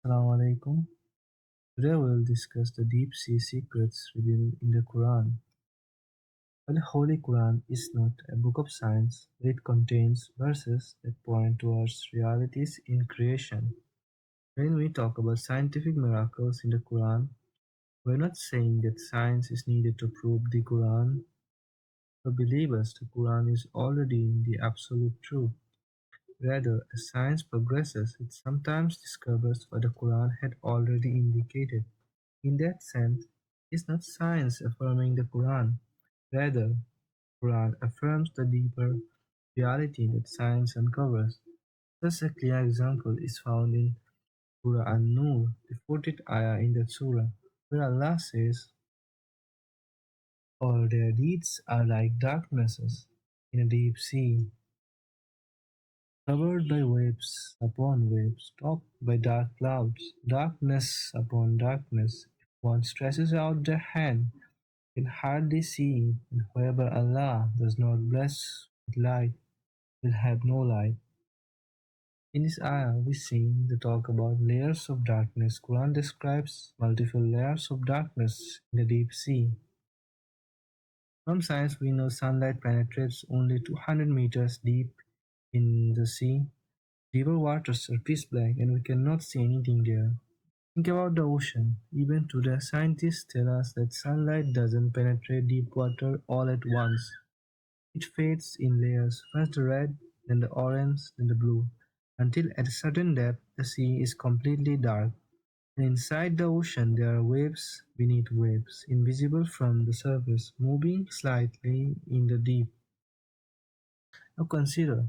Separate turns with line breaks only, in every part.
Assalamu alaikum. Today we will discuss the deep sea secrets revealed in the Quran. While the Holy Quran is not a book of science, it contains verses that point towards realities in creation. When we talk about scientific miracles in the Quran, we're not saying that science is needed to prove the Quran. For believers, the Quran is already the absolute truth. Rather, as science progresses, it sometimes discovers what the Quran had already indicated. In that sense, it's not science affirming the Quran; rather, Quran affirms the deeper reality that science uncovers. Such a clear example is found in Surah Nur, the 14th ayah in that surah, where Allah says, "All their deeds are like darknesses in a deep sea, covered by waves upon waves, topped by dark clouds, darkness upon darkness. If one stretches out their hand, can hardly see, and whoever Allah does not bless with light will have no light." In this ayah, we see the talk about layers of darkness. Quran describes multiple layers of darkness in the deep sea. From science, we know sunlight penetrates only 200 meters deep in the sea. River waters are pitch black, and we cannot see anything there. Think about the ocean. Even today, scientists tell us that sunlight doesn't penetrate deep water all at once. It fades in layers, first the red, then the orange, then the blue, until at a certain depth the sea is completely dark, and inside the ocean there are waves beneath waves, invisible from the surface, moving slightly in the deep. Now consider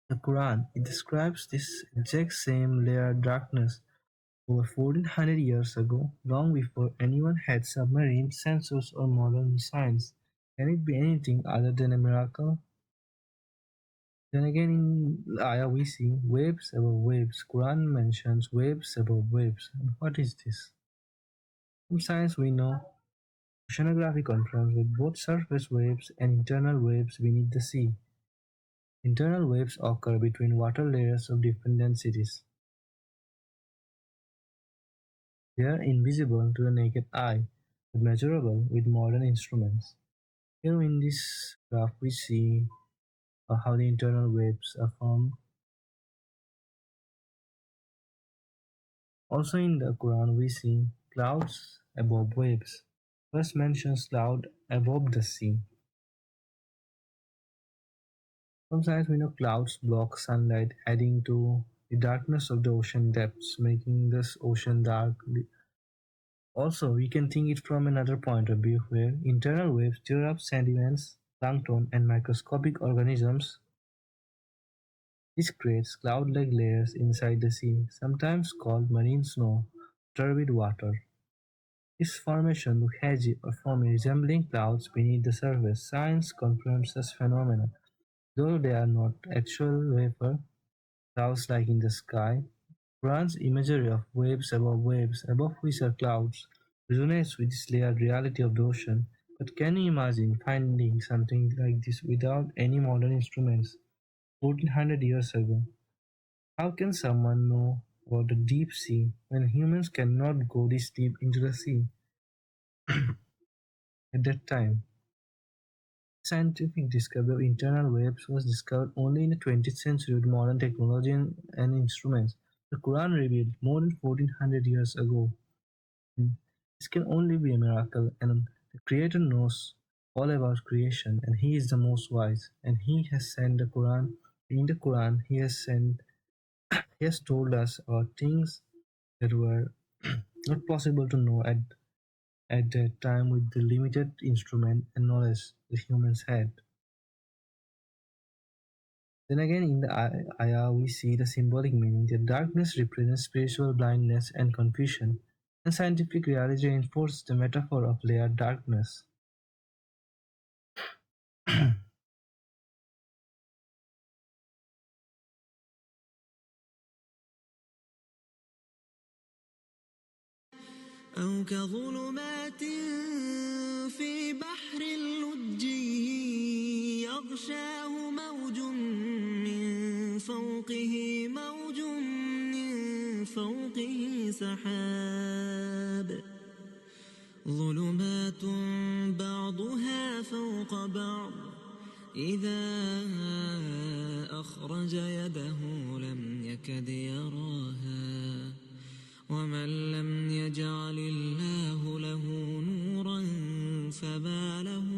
the Quran. It describes this exact same layered darkness over 1400 years ago, long before anyone had submarine sensors or modern science. Can it be anything other than a miracle? Then again in ayah we see waves above waves. Quran mentions waves above waves. And what is this? From science we know oceanography confirms with both surface waves and internal waves beneath the sea. Internal waves occur between water layers of different densities. They are invisible to the naked eye, but measurable with modern instruments. Here in this graph we see how the internal waves are formed. Also in the Quran we see clouds above waves. First mentions cloud above the sea. Sometimes we know clouds block sunlight, adding to the darkness of the ocean depths, making this ocean dark. Also, we can think it from another point of view where internal waves stir up sediments, plankton, and microscopic organisms. This creates cloud-like layers inside the sea, sometimes called marine snow, turbid water. This formation look hazy or foamy, resembling clouds beneath the surface. Science confirms such phenomena, though they are not actual vapor clouds like in the sky. Quran's imagery of waves, above which are clouds, resonates with this layered reality of the ocean. But can you imagine finding something like this without any modern instruments 1400 years ago? How can someone know about the deep sea when humans cannot go this deep into the sea at that time? Scientific discovery of internal waves was discovered only in the 20th century with modern technology and instruments. The Quran revealed more than 1400 years ago. And this can only be a miracle, and the Creator knows all about creation, and He is the most wise. And He has sent the Quran. In the Quran, He has told us about things that were not possible to know at that time with the limited instrument and knowledge the humans had. Then again, in the ayah, we see the symbolic meaning that darkness represents spiritual blindness and confusion, and scientific reality reinforces the metaphor of layered darkness.
أو كظلمات في بحر لجي يغشاه موج من فوقه موج من فوقه سحاب ظلمات بعضها فوق بعض إذا أخرج يده لم يكد يراها ومن لم يجعل الله له نورا فما له